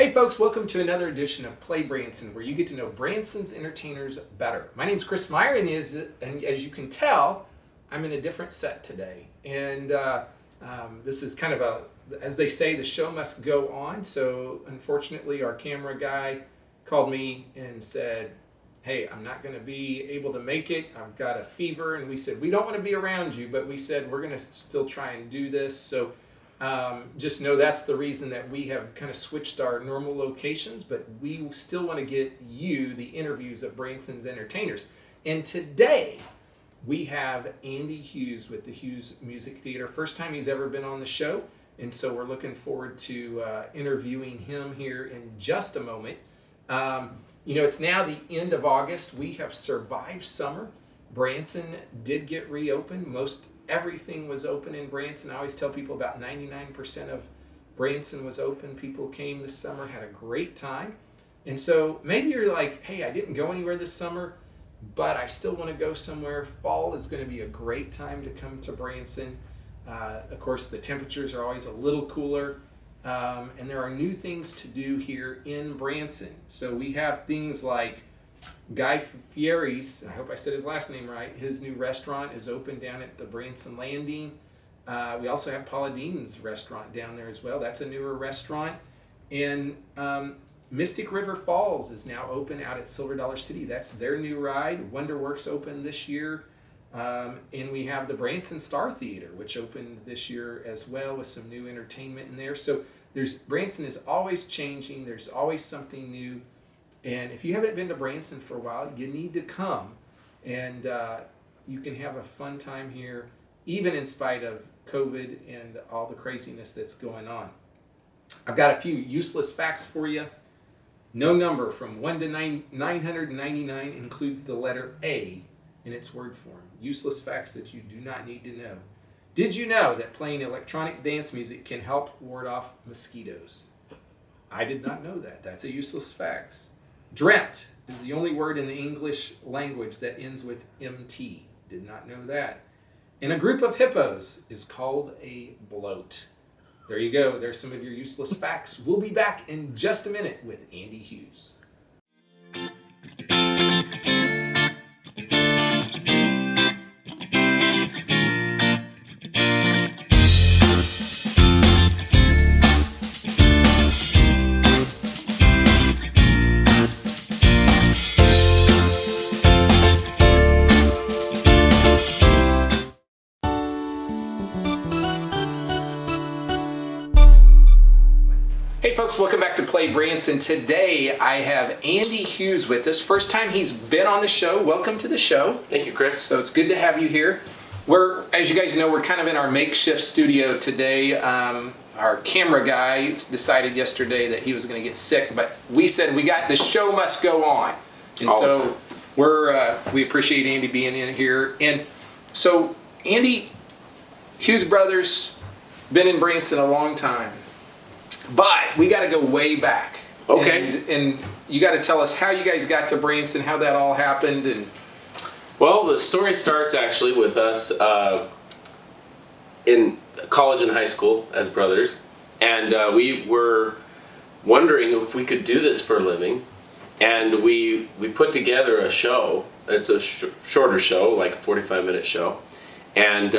Hey folks, welcome to another edition of Play Branson, where you get to know Branson's entertainers better. My name's Chris Meyer, and as you can tell, I'm in a different set today. And this is kind of as they say, the show must go on. So unfortunately, our camera guy called me and said, hey, I'm not going to be able to make it. I've got a fever. And we said, we don't want to be around you, but we said, we're going to still try and do this. So just know that's the reason that we have kind of switched our normal locations, but we still want to get you the interviews of Branson's entertainers. And today we have Andy Hughes with the Hughes Music Theater. First time he's ever been on the show, and so we're looking forward to interviewing him here in just a moment. You know, it's now the end of August. We have survived summer. Branson did get reopened. Most everything was open in Branson. I always tell people about 99% of Branson was open. People came this summer, had a great time. And so maybe you're like, hey, I didn't go anywhere this summer, but I still want to go somewhere. Fall is going to be a great time to come to Branson. Of course, the temperatures are always a little cooler. And there are new things to do here in Branson. So we have things like Guy Fieri's, I hope I said his last name right, his new restaurant is open down at the Branson Landing. We also have Paula Dean's restaurant down there as well. That's a newer restaurant. And Mystic River Falls is now open out at Silver Dollar City. That's their new ride. Wonderworks opened this year. And we have the Branson Star Theater, which opened this year as well with some new entertainment in there. So Branson is always changing. There's always something new. And if you haven't been to Branson for a while, you need to come, and you can have a fun time here, even in spite of COVID and all the craziness that's going on. I've got a few useless facts for you. No number from 1 to 999 includes the letter A in its word form. Useless facts that you do not need to know. Did you know that playing electronic dance music can help ward off mosquitoes? I did not know that. That's a useless fact. Dreamt is the only word in the English language that ends with MT. Did not know that. And a group of hippos is called a bloat. There you go. There's some of your useless facts. We'll be back in just a minute with Andy Hughes. Hey folks, welcome back to Play Branson. Today I have Andy Hughes with us. First time he's been on the show. Welcome to the show. Thank you, Chris. So it's good to have you here. As you guys know, we're kind of in our makeshift studio today. Our camera guy decided yesterday that he was going to get sick, but we said the show must go on. And so we appreciate Andy being in here. And so Andy, Hughes Brothers, been in Branson a long time. But we got to go way back. Okay. And you got to tell us how you guys got to Branson, how that all happened. And well, the story starts actually with us in college and high school as brothers. And we were wondering if we could do this for a living. And we put together a show. It's a shorter show, like a 45-minute show. And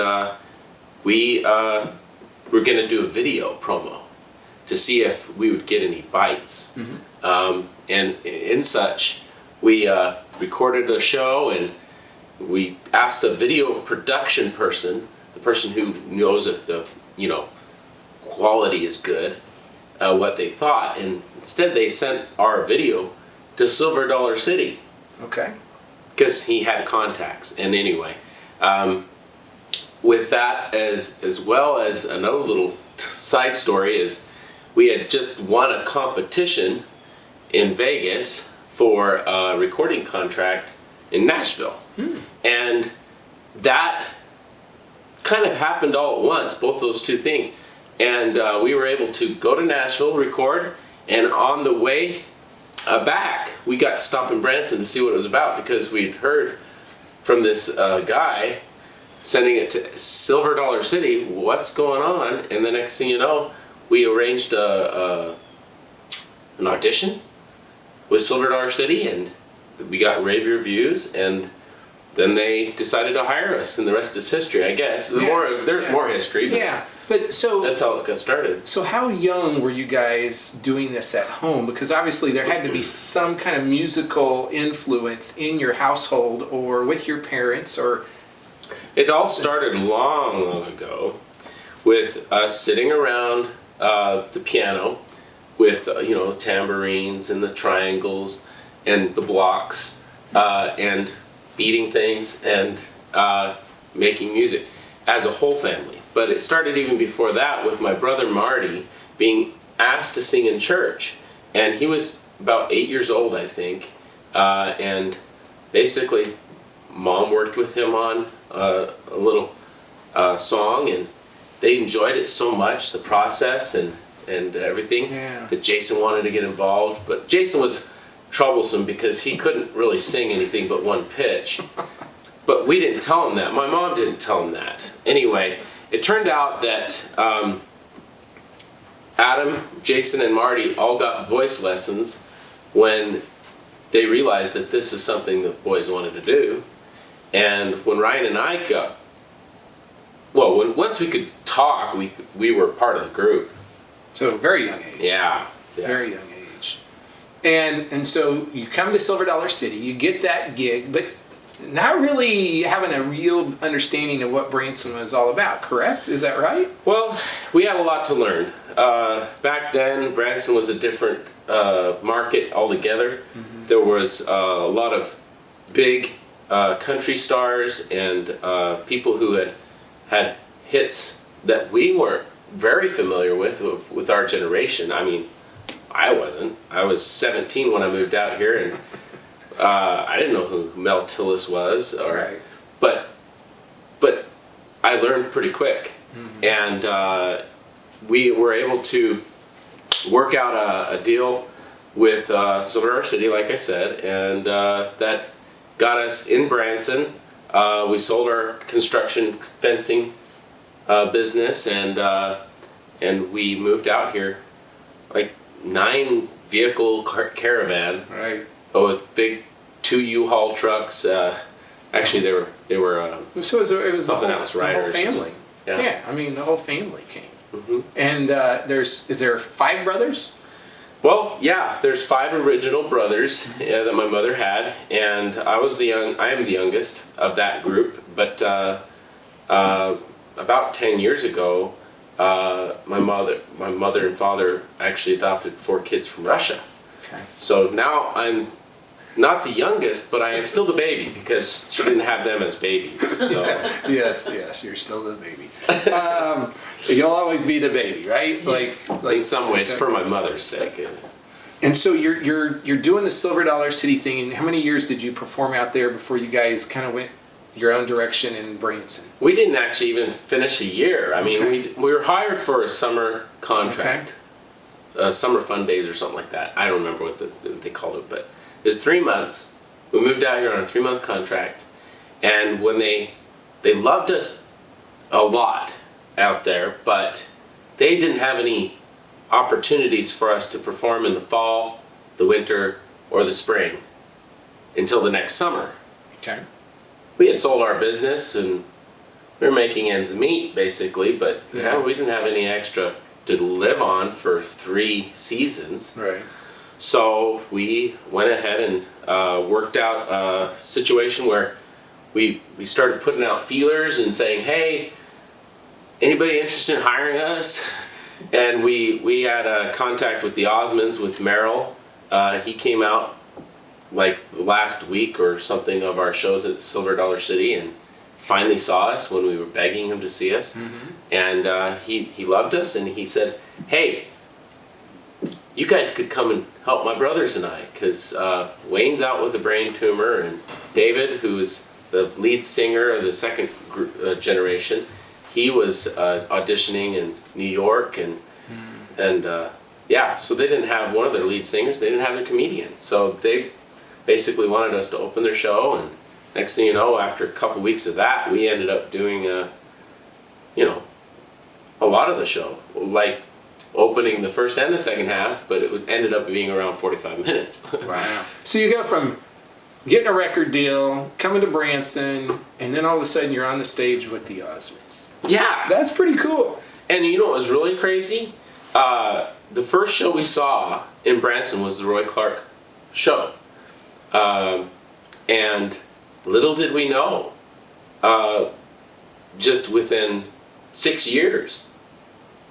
we were going to do a video promo to see if we would get any bites. Mm-hmm. And in such, we recorded a show, and we asked a video production person, the person who knows if the quality is good, what they thought. And instead they sent our video to Silver Dollar City. Okay. Because he had contacts. And anyway, with that as well as another little side story is, we had just won a competition in Vegas for a recording contract in Nashville. And that kind of happened all at once, both those two things. And we were able to go to Nashville, record, and on the way back, we got to stop in Branson to see what it was about, because we'd heard from this guy sending it to Silver Dollar City, what's going on? And the next thing you know, we arranged a an audition with Silver Dollar City, and we got rave reviews, and then they decided to hire us, and the rest is history, I guess. There's more history. But so that's how it got started. So how young were you guys doing this at home? Because obviously there had to be some kind of musical influence in your household or with your parents, or... It all started long ago with us sitting around the piano with, tambourines and the triangles and the blocks and beating things and making music as a whole family. But it started even before that with my brother Marty being asked to sing in church. And he was about 8 years old, I think. And basically, Mom worked with him on a little song, and they enjoyed it so much, the process and everything, that Jason wanted to get involved. But Jason was troublesome because he couldn't really sing anything but one pitch. But we didn't tell him that. My mom didn't tell him that. Anyway, it turned out that Adam, Jason, and Marty all got voice lessons when they realized that this is something the boys wanted to do. And when Ryan and I once we could talk, we were part of the group. So very young age. Yeah. Very young age. And so you come to Silver Dollar City, you get that gig, but not really having a real understanding of what Branson was all about, correct? Is that right? Well, we had a lot to learn. Back then, Branson was a different market altogether. Mm-hmm. There was a lot of big country stars and people who had hits that we weren't very familiar with our generation. I mean, I wasn't. I was 17 when I moved out here, and I didn't know who Mel Tillis was, but I learned pretty quick, and we were able to work out a deal with Silver Dollar City, like I said, and that got us in Branson. We sold our construction fencing business, and we moved out here, like 9-vehicle caravan. Right. With big 2 U-Haul trucks. Actually, they were so it was something the else, whole riders. family. Yeah. I mean, the whole family came. Mm-hmm. And is there 5 brothers? Well, yeah, there's 5 original brothers that my mother had, and I am the youngest of that group. But about 10 years ago, my mother and father actually adopted 4 kids from Russia. Okay. So now I'm not the youngest, but I am still the baby because she didn't have them as babies. So. Yes, you're still the baby. You'll always be the baby, right? Yes. Like in some ways, for my mother's sake. And so you're doing the Silver Dollar City thing. And how many years did you perform out there before you guys kind of went your own direction in Branson? We didn't actually even finish a year. I mean, we were hired for a summer contract. Summer fun days or something like that. I don't remember what they called it, but it was 3 months. We moved out here on a 3-month contract, and when they loved us a lot out there, but they didn't have any opportunities for us to perform in the fall, the winter, or the spring until the next summer. Okay. We had sold our business and we were making ends meet basically, but we didn't have any extra to live on for 3 seasons. Right. So we went ahead and worked out a situation where we started putting out feelers and saying, hey, anybody interested in hiring us? And we had a contact with the Osmonds, with Merrill. He came out like last week or something of our shows at Silver Dollar City and finally saw us when we were begging him to see us. Mm-hmm. And he loved us, and he said, hey, you guys could come and help my brothers and I, because Wayne's out with a brain tumor, and David, who is the lead singer of the second generation, he was auditioning in New York, and so they didn't have one of their lead singers, they didn't have their comedian, so they basically wanted us to open their show, and next thing you know, after a couple weeks of that, we ended up doing a lot of the show. Like opening the first and the second half, but it ended up being around 45 minutes. Wow. So you go from getting a record deal, coming to Branson, and then all of a sudden you're on the stage with the Osmonds. Yeah. That's pretty cool. And you know what was really crazy? The first show we saw in Branson was the Roy Clark show. And little did we know, just within 6 years,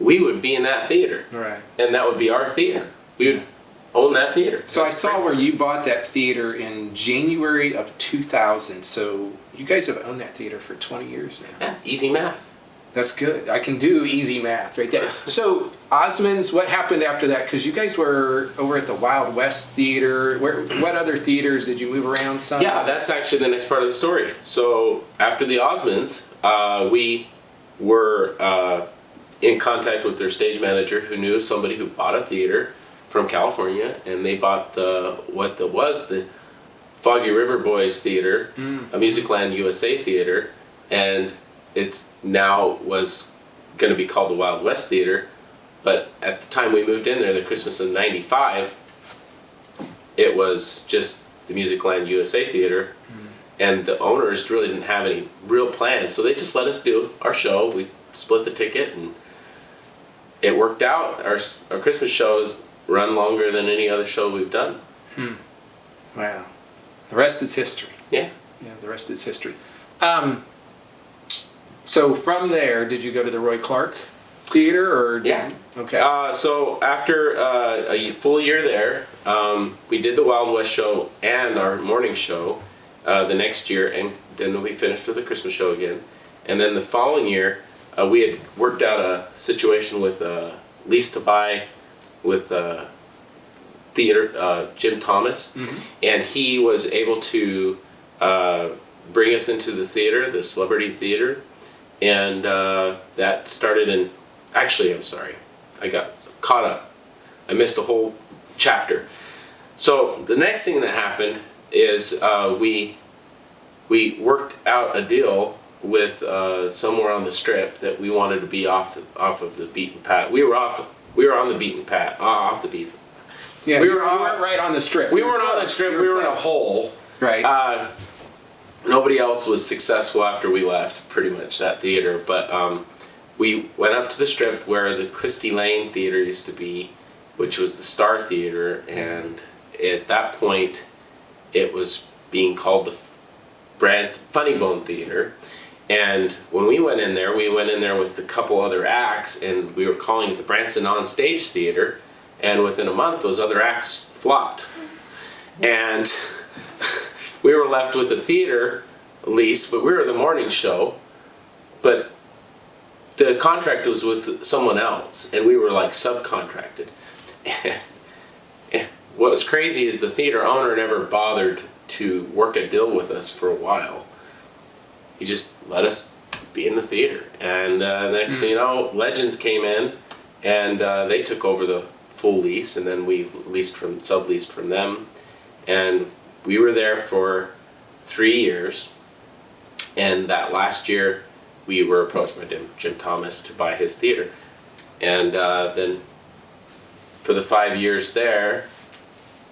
we would be in that theater. Right. And that would be our theater. We would own that theater. So I saw where you bought that theater in January of 2000. So you guys have owned that theater for 20 years now. Yeah, easy math. That's good. I can do easy math right there. So Osmonds, what happened after that? Because you guys were over at the Wild West Theater. What other theaters did you move around some? Yeah, that's actually the next part of the story. So after the Osmonds, we were in contact with their stage manager who knew somebody who bought a theater from California, and they bought the Foggy River Boys Theater, a Musicland USA theater, and it's now was going to be called the Wild West Theater, but at the time we moved in there, the Christmas of '95, it was just the Musicland USA Theater, and the owners really didn't have any real plans, so they just let us do our show. We split the ticket, and it worked out. Our Christmas shows run longer than any other show we've done. Wow. The rest is history. Yeah. Yeah, the rest is history. So from there, did you go to the Roy Clark Theater, or? Yeah. Okay. So after a full year there, we did the Wild West show and our morning show the next year, and then we finished with the Christmas show again. And then the following year, we had worked out a situation with lease to buy with theater Jim Thomas, and he was able to bring us into the theater, the Celebrity Theater, and that started in. Actually, I'm sorry, I got caught up. I missed a whole chapter. So the next thing that happened is we worked out a deal with somewhere on the Strip that we wanted to be off of the beaten path. We were on the beaten path, off the beaten. Yeah, we weren't right on the Strip. We weren't on the Strip. We were in a hole. Right. Nobody else was successful after we left, pretty much, that theater. But we went up to the Strip where the Christie Lane Theater used to be, which was the Star Theater, and at that point, it was being called the Branson Funny Bone Theater. And when we went in there with a couple other acts, and we were calling it the Branson On Stage Theater. And within a month, those other acts flopped. And we were left with a theater lease, but we were the morning show. But the contract was with someone else, and we were like subcontracted. What was crazy is the theater owner never bothered to work a deal with us for a while. He just let us be in the theater. And next thing you know, Legends came in, and they took over the full lease, and then we subleased from them, and we were there for 3 years. And that last year, we were approached by Jim Thomas to buy his theater, and then for the 5 years there,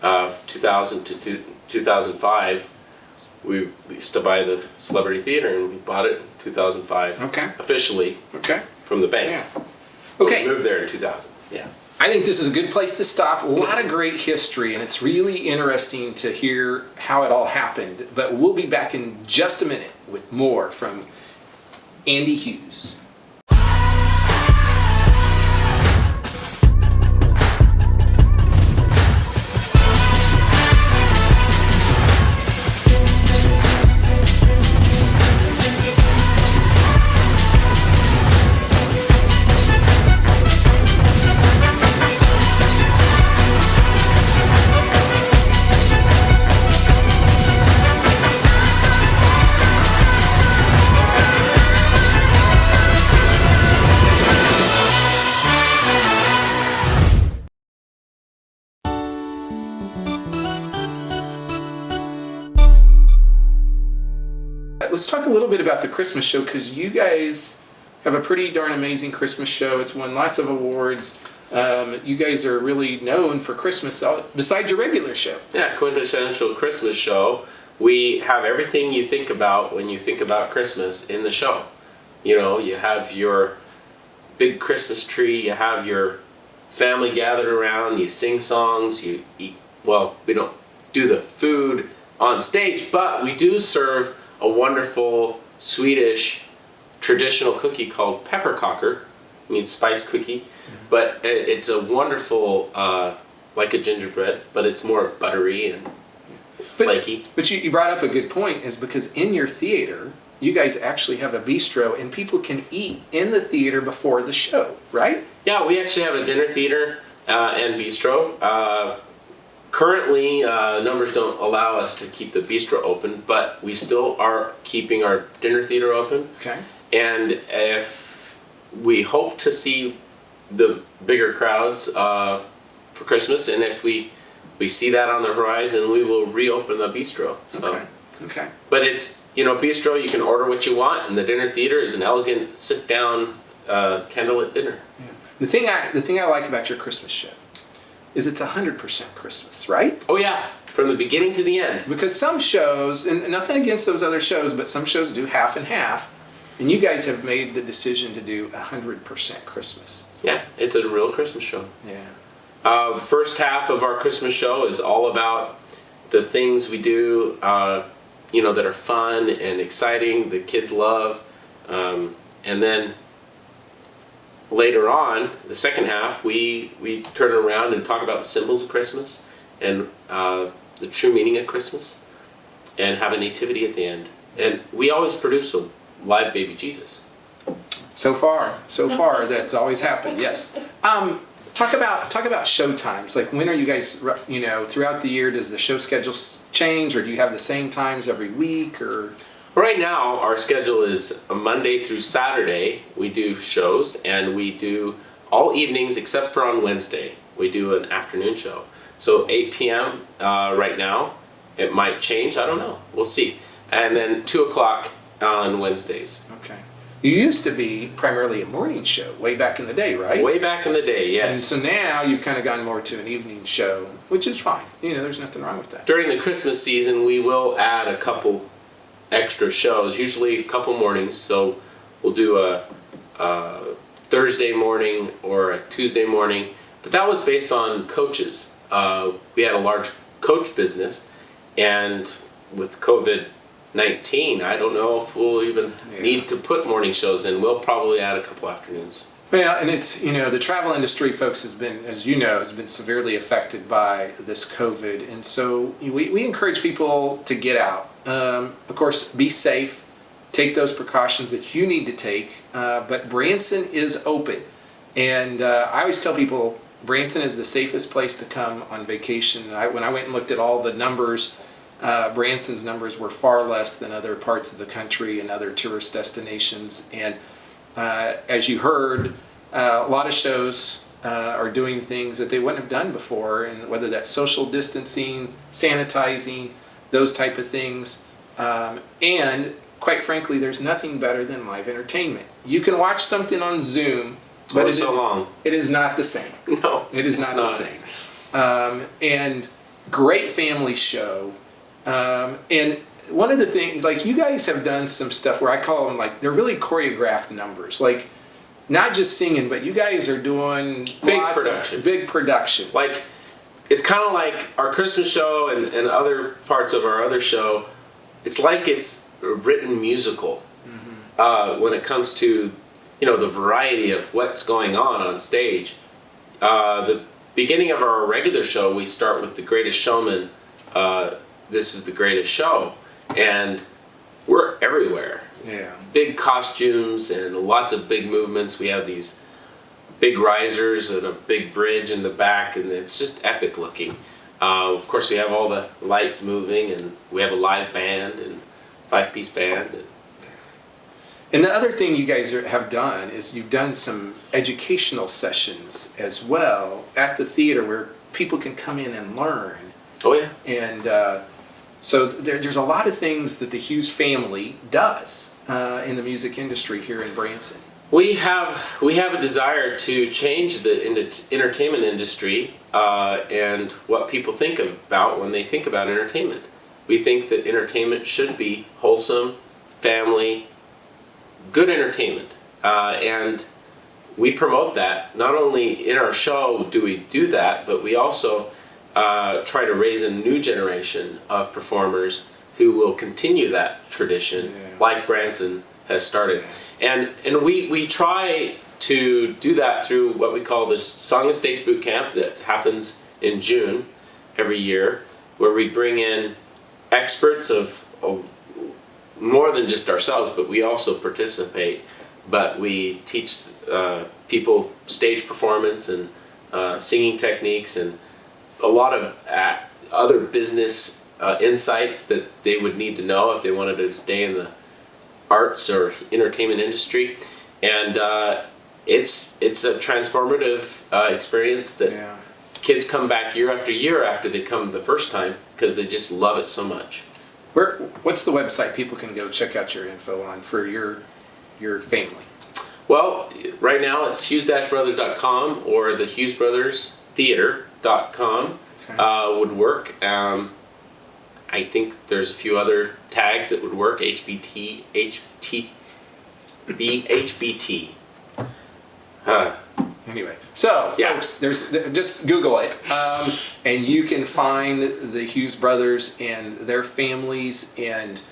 2000 to 2005, we leased to buy the Celebrity Theater, and we bought it in 2005. Okay. Officially. Okay. From the bank. Yeah. Okay. We moved there in 2000. Yeah. I think this is a good place to stop. A lot of great history, and it's really interesting to hear how it all happened. But we'll be back in just a minute with more from Andy Hughes. Let's talk a little bit about the Christmas show, because you guys have a pretty darn amazing Christmas show. It's won lots of awards. You guys are really known for Christmas besides your regular show. Yeah, quintessential Christmas show. We have everything you think about when you think about Christmas in the show. You know, you have your big Christmas tree, you have your family gathered around, you sing songs, you eat. Well, we don't do the food on stage, but we do serve a wonderful Swedish traditional cookie called pepperkakor. It means spice cookie, but it's a wonderful, like a gingerbread, but it's more buttery and flaky. But you brought up a good point, is because in your theater, you guys actually have a bistro and people can eat in the theater before the show, right? Yeah, we actually have a dinner theater and bistro. Currently, numbers don't allow us to keep the bistro open, but we still are keeping our dinner theater open. Okay. And if we hope to see the bigger crowds for Christmas, and if we see that on the horizon, we will reopen the bistro. So. Okay. Okay. But it's, you know, bistro, you can order what you want, and the dinner theater is an elegant sit-down candlelit dinner. Yeah. The thing I like about your Christmas show is it's 100% Christmas, right? Oh yeah, from the beginning to the end. Because some shows, and nothing against those other shows, but some shows do half and half, and you guys have made the decision to do 100% Christmas. Yeah, it's a real Christmas show. Yeah. First half of our Christmas show is all about the things we do, you know, that are fun and exciting, the kids love, and then later on, the second half, we turn around and talk about the symbols of Christmas and the true meaning of Christmas, and have a nativity at the end. And we always produce a live baby Jesus. So far, that's always happened. Yes. Talk about show times. Like, when are you guys? You know, throughout the year, does the show schedule change, or do you have the same times every week, or? Right now, our schedule is a Monday through Saturday. We do shows, and we do all evenings except for on Wednesday. We do an afternoon show. So 8 p.m. Right now. It might change. I don't know. We'll see. And then 2 o'clock on Wednesdays. Okay. You used to be primarily a morning show way back in the day, right? Way back in the day, yes. And so now you've kind of gone more to an evening show, which is fine. You know, there's nothing wrong with that. During the Christmas season, we will add a couple extra shows, usually a couple mornings. So we'll do a Thursday morning or a Tuesday morning. But that was based on coaches. We had a large coach business, and with COVID-19, I don't know if we'll even need to put morning shows in. We'll probably add a couple afternoons. Well, and it's, you know, the travel industry, folks, has been, as you know, has been severely affected by this COVID. And so we encourage people to get out. Of course, be safe, take those precautions that you need to take. But Branson is open. And I always tell people Branson is the safest place to come on vacation. When I went and looked at all the numbers, Branson's numbers were far less than other parts of the country and other tourist destinations. And as you heard, a lot of shows are doing things that they wouldn't have done before, and whether that's social distancing, sanitizing, those type of things. And quite frankly, there's nothing better than live entertainment. You can watch something on Zoom, but it is not the same. No, it is not the same. And great family show. And one of the things, like, you guys have done some stuff where I call them, like, they're really choreographed numbers. Like, not just singing, but you guys are doing big production. Like, it's kind of like our Christmas show and other parts of our other show. It's like it's a written musical when it comes to, you know, the variety of what's going on stage. The beginning of our regular show, we start with The Greatest Showman. This is the greatest show, and we're everywhere. Yeah. Big costumes and lots of big movements. We have these big risers and a big bridge in the back, and it's just epic looking. Of course, we have all the lights moving, and we have a live band and 5-piece band. And the other thing you guys have done is you've done some educational sessions as well at the theater where people can come in and learn. Oh yeah. And so there's a lot of things that the Hughes family does in the music industry here in Branson. We have a desire to change the entertainment industry and what people think about when they think about entertainment. We think that entertainment should be wholesome, family, good entertainment, and we promote that. Not only in our show do we do that, but we also try to raise a new generation of performers who will continue that tradition, like Branson has started. And we try to do that through what we call this Song and Stage Boot Camp that happens in June every year, where we bring in experts of more than just ourselves, but we also participate. But we teach people stage performance and singing techniques and a lot of other business insights that they would need to know if they wanted to stay in the arts or entertainment industry. And it's a transformative experience that kids come back year after they come the first time because they just love it so much. What's the website people can go check out your info on for your family? Well, right now it's hughes-brothers.com or the hughesbrotherstheater.com would work. I think there's a few other tags that would work. HBT. Anyway, so folks, just Google it, and you can find the Hughes brothers and their families. And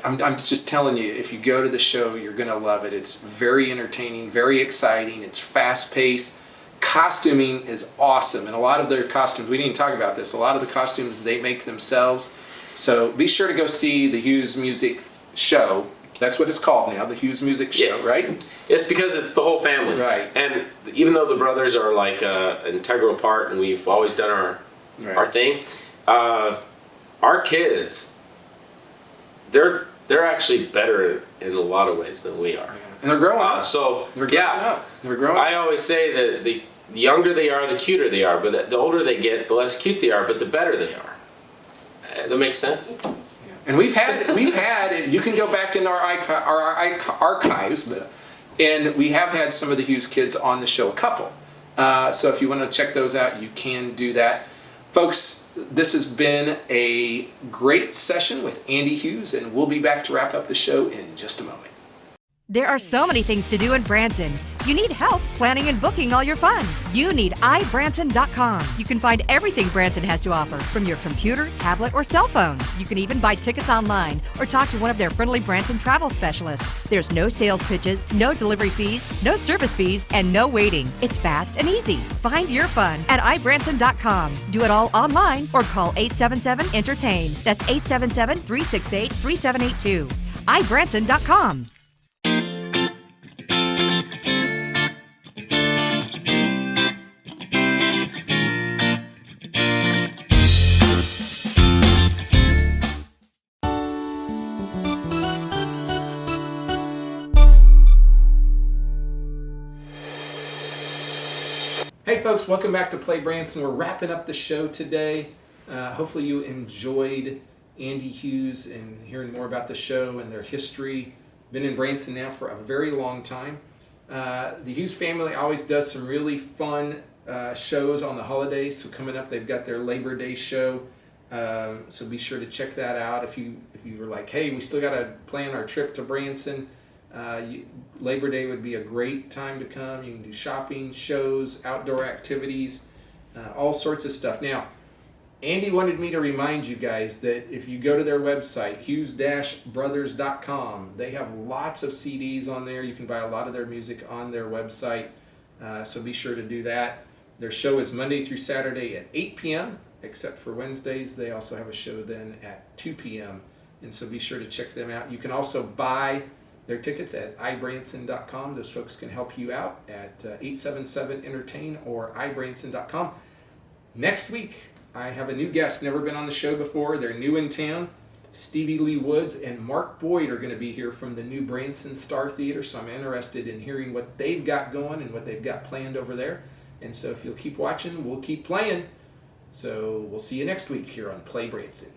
I'm just telling you, if you go to the show, you're gonna love it. It's very entertaining, very exciting. It's fast-paced. Costuming is awesome, and a lot of their costumes, we didn't talk about this, a lot of the costumes they make themselves. So be sure to go see the Hughes Music Show. That's what it's called now, the Hughes Music Show, right? It's because it's the whole family. Right. And even though the brothers are like an integral part and we've always done our thing, our kids, they're actually better in a lot of ways than we are. And they're growing up. They're growing up. I always say that the younger they are, the cuter they are. But the older they get, the less cute they are, but the better they are. That makes sense? And we've had, you can go back in our archives, and we have had some of the Hughes kids on the show, a couple. So if you want to check those out, you can do that. Folks, this has been a great session with Andy Hughes, and we'll be back to wrap up the show in just a moment. There are so many things to do in Branson. You need help planning and booking all your fun. You need impeccable.com. You can find everything Branson has to offer from your computer, tablet, or cell phone. You can even buy tickets online or talk to one of their friendly Branson travel specialists. There's no sales pitches, no delivery fees, no service fees, and no waiting. It's fast and easy. Find your fun at impeccable.com. Do it all online or call 877-ENTERTAIN. That's 877-368-3782. impeccable.com. Hey folks, welcome back to Play Branson. We're wrapping up the show today. Hopefully you enjoyed Andy Hughes and hearing more about the show and their history. Been in Branson now for a very long time. The Hughes family always does some really fun shows on the holidays. So coming up, they've got their Labor Day show. So be sure to check that out. If you were like, hey, we still got to plan our trip to Branson, Labor Day would be a great time to come. You can do shopping, shows, outdoor activities, all sorts of stuff. Now, Andy wanted me to remind you guys that if you go to their website, hughes-brothers.com, they have lots of CDs on there. You can buy a lot of their music on their website, so be sure to do that. Their show is Monday through Saturday at 8 p.m., except for Wednesdays. They also have a show then at 2 p.m., and so be sure to check them out. You can also buy their tickets at ibranson.com. Those folks can help you out at 877-ENTERTAIN or ibranson.com. Next week, I have a new guest, never been on the show before. They're new in town. Stevie Lee Woods and Mark Boyd are going to be here from the new Branson Star Theater, so I'm interested in hearing what they've got going and what they've got planned over there. And so if you'll keep watching, we'll keep playing. So we'll see you next week here on Play Branson.